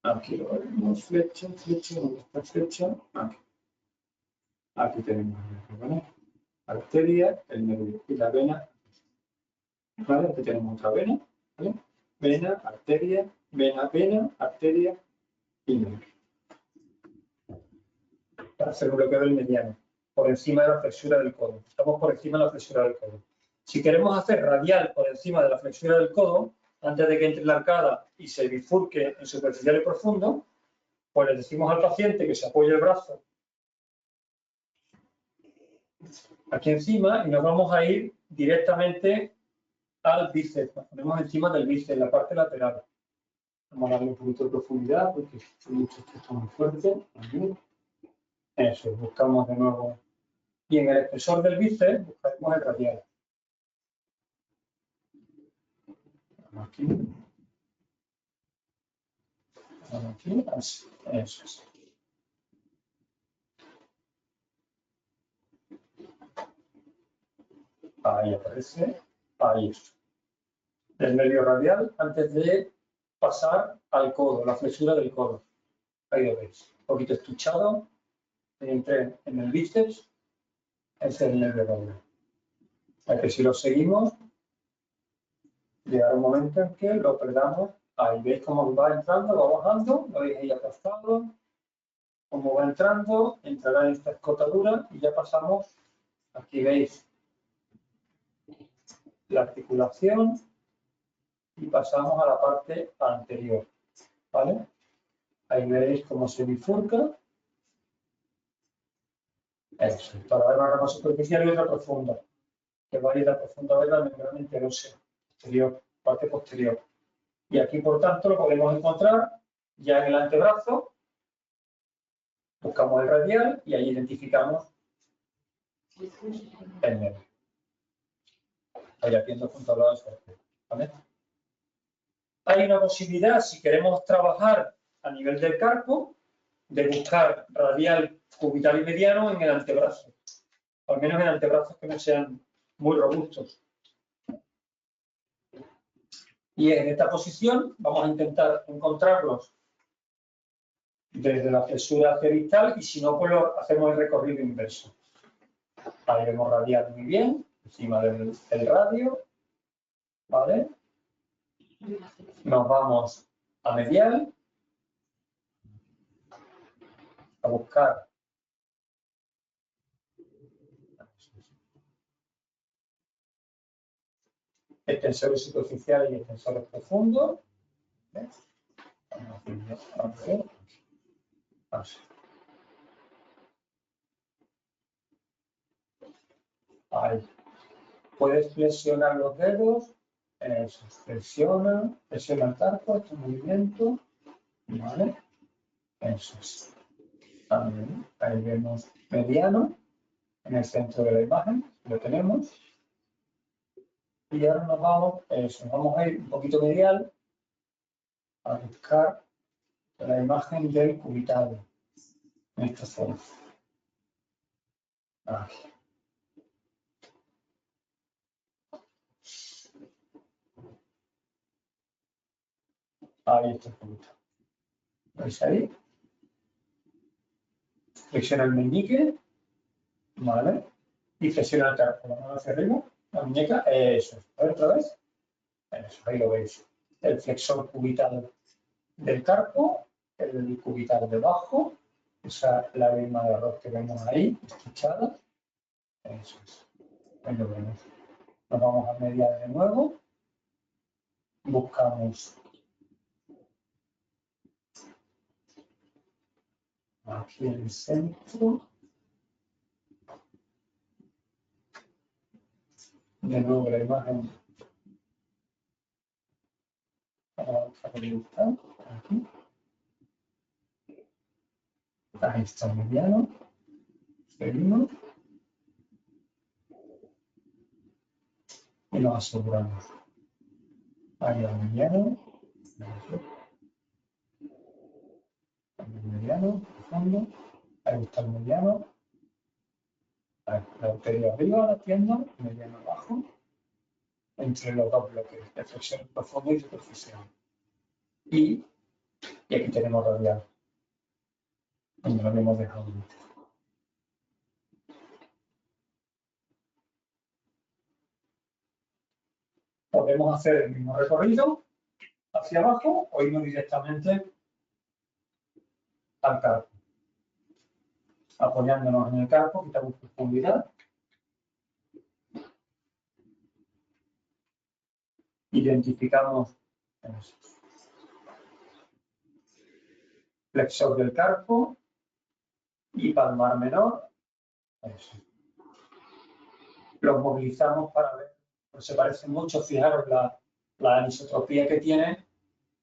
Aquí lo vemos, flecha, ¿dónde está flecha? Aquí. Aquí tenemos la arteria, el nervio y la vena. ¿Vale? Aquí tenemos otra vena. ¿Vale? Vena, arteria, vena, arteria y nervio. Para hacer un bloqueo del mediano, por encima de la flexura del codo. Estamos por encima de la flexura del codo. Si queremos hacer radial por encima de la flexura del codo, antes de que entre la arcada y se bifurque en superficial y profundo, pues le decimos al paciente que se apoye el brazo aquí encima y nos vamos a ir directamente al bíceps. Nos ponemos encima del bíceps, en la parte lateral. Vamos a darle un poquito de profundidad porque hay muchos textos muy fuertes. Eso, buscamos de nuevo. Y en el espesor del bíceps buscaremos el radial. Aquí. Aquí, así. Eso es. Ahí aparece. Ahí está. El nervio radial antes de pasar al codo, la flexura del codo. Ahí lo veis. Un poquito estuchado. Entre en el bíceps. Ese es el nervio radial. O sea que si lo seguimos, llegará un momento en que lo perdamos. Ahí veis cómo va entrando, va bajando, lo veis ahí aplastado, cómo va entrando, entrará en esta escotadura y ya pasamos, aquí veis la articulación y pasamos a la parte anterior, ¿vale? Ahí veréis cómo se bifurca. Eso, para ver una rama superficial y otra profunda, que va a ir a profunda a ver la membrana interósea, posterior, parte posterior. Y aquí, por tanto, lo podemos encontrar ya en el antebrazo. Buscamos el radial y ahí identificamos el nervio. Ahí atiendo junto al lado del, ¿vale? Hay una posibilidad, si queremos trabajar a nivel del carpo, de buscar radial, cubital y mediano en el antebrazo. Al menos en antebrazos que no sean muy robustos. Y en esta posición vamos a intentar encontrarlos desde la flexura hacia distal y si no, pues hacemos el recorrido inverso. Ahí vemos radial muy bien, encima del radio, ¿vale? Nos vamos a medial, a buscar extensores superficiales y extensores profundos. ¿Ves? Así. Ahí. Puedes flexionar los dedos. Eso, flexiona el carpo, este movimiento. ¿Vale? Eso es. También, ahí vemos mediano en el centro de la imagen. Lo tenemos. Y ahora nos vamos a ir un poquito medial a buscar la imagen del cubital. en esta zona. Aquí. Ahí está el punto. ¿Veis ahí? Flexiona el meñique, ¿vale? Y flexiona el carpo. La mano hacia arriba, la muñeca, eso. A ver, otra vez. Eso, ahí lo veis. El flexor cubital del carpo, el cubital debajo, esa la misma de arroz que vemos ahí, estrechada. Eso es. Ahí lo vemos. Nos vamos a mediar de nuevo. Buscamos aquí en el centro. De nuevo la imagen. Vamos a buscar aquí. Ahí está el mediano. Seguimos. Y nos aseguramos. Ahí el mediano. El mediano, profundo. Ahí está el mediano. Ahí, la arteria arriba, la pierna, mediano abajo. Entre los dos bloques de flexión profunda y superficial. Y aquí tenemos radial, donde lo habíamos dejado antes. Podemos hacer el mismo recorrido hacia abajo o irnos directamente al carpo. Apoyándonos en el carpo, quitamos profundidad. Identificamos eso. Flexor del carpo y palmar menor. Eso. Los movilizamos para ver, pues se parecen mucho, fijaros la anisotropía que tiene.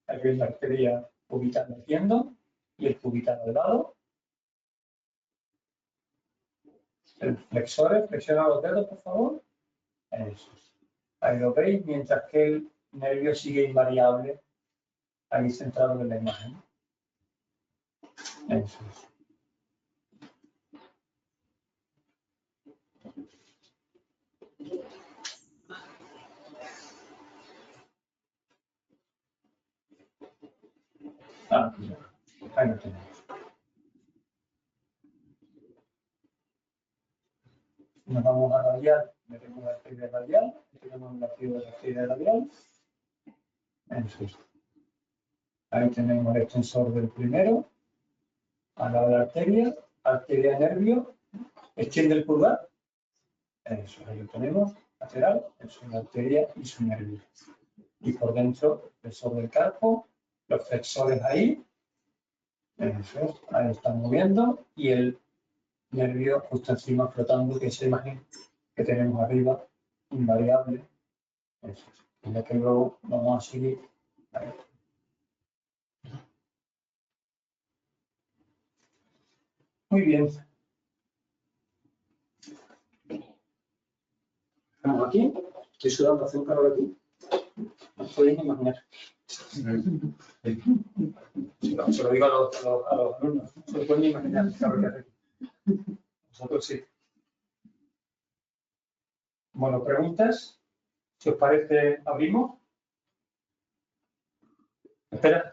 Aquí veis la arteria cubital metiendo y el cubital al lado. El flexor, flexiona los dedos, por favor. Eso. Ahí lo veis, mientras que el nervio sigue invariable, ahí centrado en la imagen. Eso es. Ahí lo tenemos. Nos vamos a radial, metemos la arteria radial, tenemos el latido de la arteria radial. Eso es. Ahí tenemos el extensor del primero, al lado de la arteria nervio, extiende el pulgar. Eso, ahí lo tenemos, lateral, eso es la arteria y su nervio. Y por dentro, el flexor del carpo, los flexores ahí, eso es, ahí están moviendo, y el nervio justo encima flotando, que es esa imagen que tenemos arriba, invariable. Eso es. En la que luego vamos a seguir. Ahí. Muy bien. Estamos aquí. Estoy sudando, hace un calor aquí. No os podéis imaginar. Se lo digo a los alumnos. No se lo pueden imaginar el calor que hace aquí. Vosotros sí. Bueno, preguntas. Si os parece, abrimos. Espera,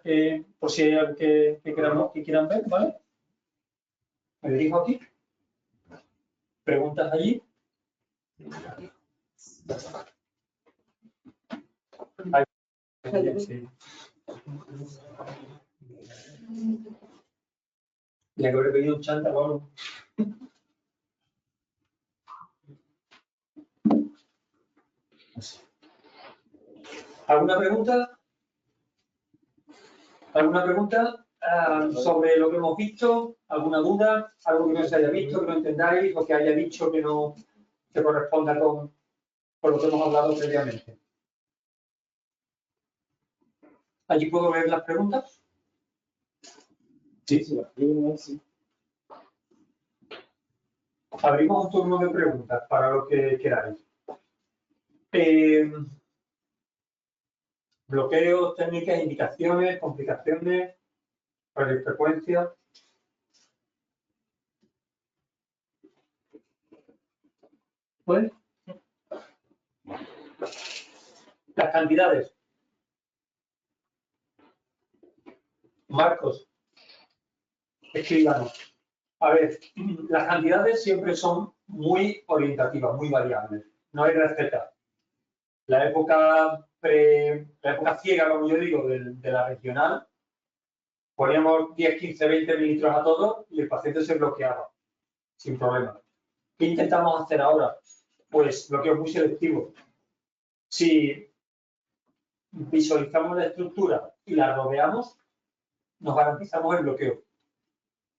por si hay algo que quieran ver, ¿vale? Me dirijo aquí. ¿Preguntas allí? Sí. Ya que habré pedido un chanta o algo. ¿Alguna pregunta? ¿Alguna pregunta sobre lo que hemos visto? ¿Alguna duda? ¿Algo que no se haya visto, que no entendáis o que haya dicho que no se corresponda con lo que hemos hablado previamente? ¿Allí puedo ver las preguntas? Sí, sí. Abrimos un turno de preguntas para lo que queráis. Bloqueos, técnicas, indicaciones, complicaciones, radiofrecuencia. ¿Puede? Las cantidades. Marcos, escríbanos. A ver, las cantidades siempre son muy orientativas, muy variables. No hay receta. La época ciega, como yo digo, de la regional, poníamos 10, 15, 20 mililitros a todo y el paciente se bloqueaba, sin problema. ¿Qué intentamos hacer ahora? Pues bloqueo muy selectivo. Si visualizamos la estructura y la rodeamos, nos garantizamos el bloqueo.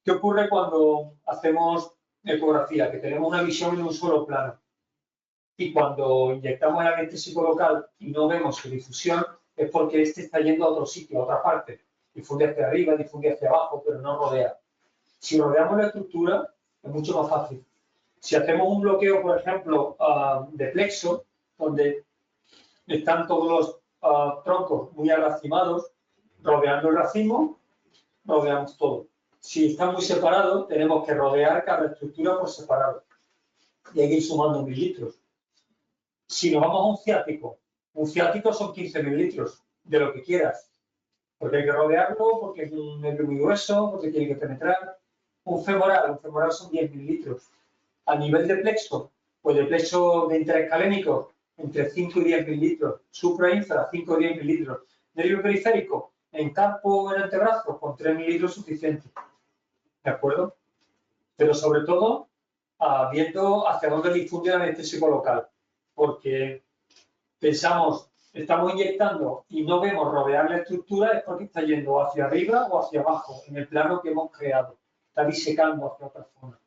¿Qué ocurre cuando hacemos ecografía? Que tenemos una visión en un solo plano. Y cuando inyectamos el anestésico local y no vemos su difusión, es porque este está yendo a otro sitio, a otra parte. Difunde hacia arriba, difunde hacia abajo, pero no rodea. Si rodeamos la estructura, es mucho más fácil. Si hacemos un bloqueo, por ejemplo, de plexo, donde están todos los troncos muy aracimados, rodeando el racimo, rodeamos todo. Si están muy separados, tenemos que rodear cada estructura por separado. Y hay que ir sumando mililitros. Si nos vamos a un ciático son 15 mililitros, de lo que quieras. Porque hay que rodearlo, porque es un nervio muy grueso, porque tiene que penetrar. Un femoral son 10 mililitros. A nivel de plexo, pues de plexo de interescalénico, entre 5 y 10 mililitros. Supra e infra, 5 y 10 mililitros. Nervio periférico, en campo o en antebrazo, con 3 mililitros suficiente. ¿De acuerdo? Pero sobre todo, viendo hacia dónde difunde el anestésico local. Porque pensamos, estamos inyectando y no vemos rodear la estructura, es porque está yendo hacia arriba o hacia abajo, en el plano que hemos creado. Está disecando hacia otra zona.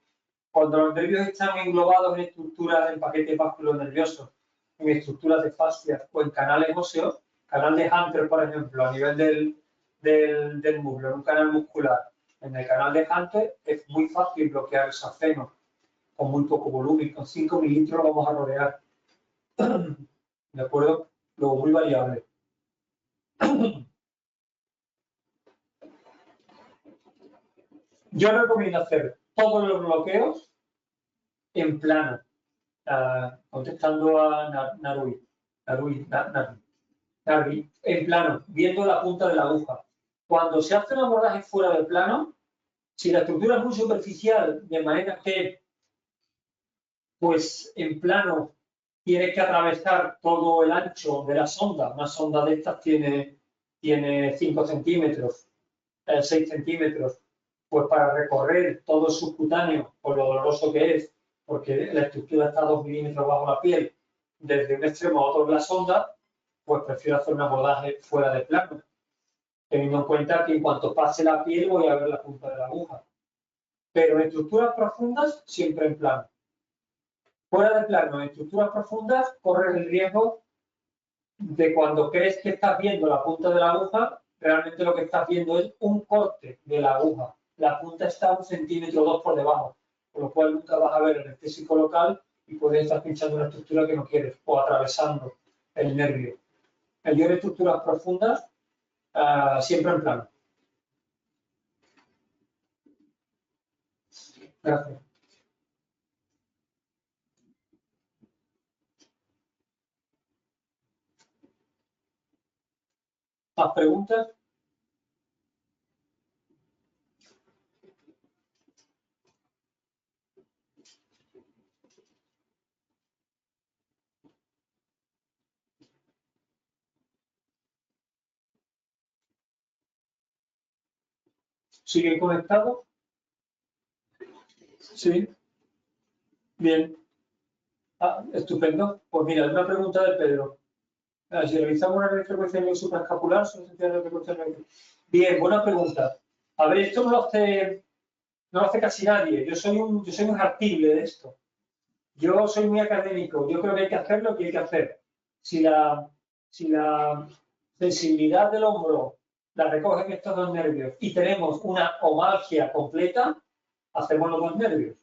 Cuando los nervios están englobados en estructuras, en paquetes vasculonerviosos, en estructuras de fascias o en canales óseos, canal de Hunter, por ejemplo, a nivel del muslo, en un canal muscular, en el canal de Hunter es muy fácil bloquear el saceno con muy poco volumen, con 5 mililitros lo vamos a rodear. ¿De acuerdo? Luego muy variable. Yo recomiendo hacer todos los bloqueos en plano, contestando a Narui, en plano, viendo la punta de la aguja. Cuando se hace un abordaje fuera de plano, si la estructura es muy superficial, de manera que, pues en plano, tienes que atravesar todo el ancho de la sonda. Una sonda de estas tiene 5 centímetros, 6 centímetros. Pues para recorrer todo el subcutáneo, por lo doloroso que es, porque la estructura está a 2 milímetros bajo la piel, desde un extremo a otro de la sonda, pues prefiero hacer un abordaje fuera de plano, teniendo en cuenta que en cuanto pase la piel voy a ver la punta de la aguja. Pero en estructuras profundas, siempre en plano. Fuera de plano, en estructuras profundas, corres el riesgo de cuando crees que estás viendo la punta de la aguja, realmente lo que estás viendo es un corte de la aguja. La punta está 1 centímetro o 2 por debajo, con lo cual nunca vas a ver el anestésico local y puedes estar pinchando una estructura que no quieres o atravesando el nervio. El yo en estructuras profundas, siempre en plano. Gracias. ¿Más preguntas? ¿Siguen conectados? Sí. Bien. Estupendo. Pues mira, una pregunta de Pedro. Si realizamos una radiofrecuencia supraescapular, son esenciales de frecuencia. Bien, buena pregunta. A ver, esto no lo hace casi nadie. Yo soy muy artible de esto. Yo soy muy académico. Yo creo que hay que hacer lo que hay que hacer. Si la sensibilidad del hombro la recogen estos 2 nervios y tenemos una omalgia completa, hacemos los 2 nervios.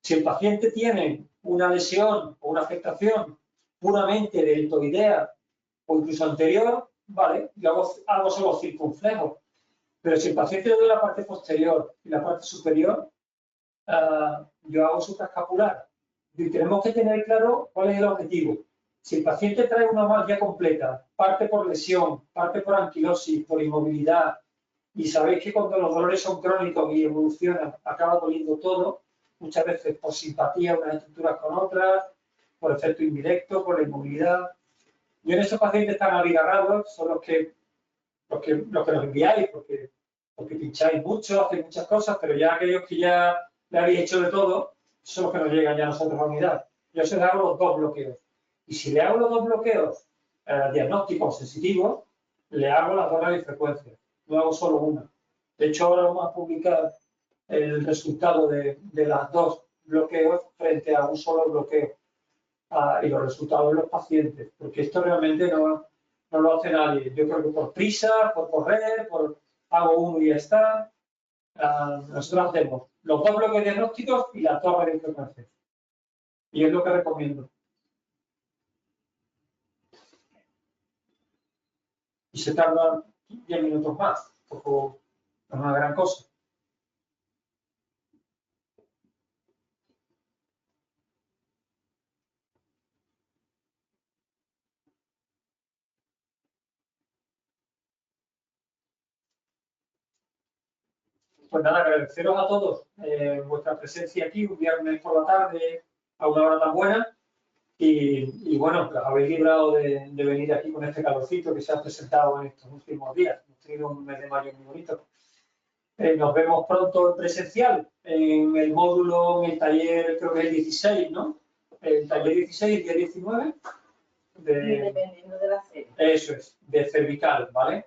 Si el paciente tiene una lesión o una afectación puramente deltoidea o incluso anterior, vale, yo hago solo circunflejo. Pero si el paciente le duele la parte posterior y la parte superior, yo hago supraescapular. Y tenemos que tener claro cuál es el objetivo. Si el paciente trae una mialgia completa, parte por lesión, parte por anquilosis, por inmovilidad, y sabéis que cuando los dolores son crónicos y evolucionan, acaba doliendo todo, muchas veces por simpatía unas estructuras con otras, por efecto indirecto, por la inmovilidad. Y en esos pacientes tan abigarrados son los que nos enviáis, porque pincháis mucho, hacéis muchas cosas, pero ya aquellos que ya le habéis hecho de todo, son los que nos llegan ya a nosotros a unidad. Yo os hago los 2 bloqueos. Y si le hago los 2 bloqueos diagnósticos sensitivos, le hago las 2 radiofrecuencias. No hago solo una. De hecho, ahora vamos a publicar el resultado de las 2 bloqueos frente a un solo bloqueo. Y los resultados de los pacientes. Porque esto realmente no lo hace nadie. Yo creo que por prisa, por correr, hago uno y ya está. Nosotros hacemos los 2 bloques diagnósticos y las 2 radiofrecuencias. Y es lo que recomiendo. Y se tarda 10 minutos más. Tampoco no es una gran cosa. Pues nada, agradeceros a todos vuestra presencia aquí un viernes por la tarde a una hora tan buena y bueno, os habéis librado de venir aquí con este calorcito que se ha presentado en estos últimos días. Hemos tenido un mes de mayo muy bonito. Nos vemos pronto en presencial en el módulo, en el taller, creo que es el 16, ¿no? El taller 16, el día 19. Dependiendo de la serie. Eso es, de cervical, ¿vale?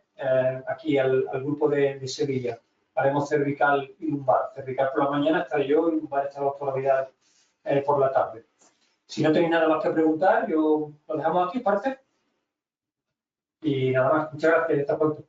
Aquí al grupo de Sevilla. Haremos cervical y lumbar. Cervical por la mañana estaré yo y lumbar estará la doctora Vidal por la tarde. Si no tenéis nada más que preguntar, lo dejamos aquí, parece. Y nada más, muchas gracias, hasta pronto.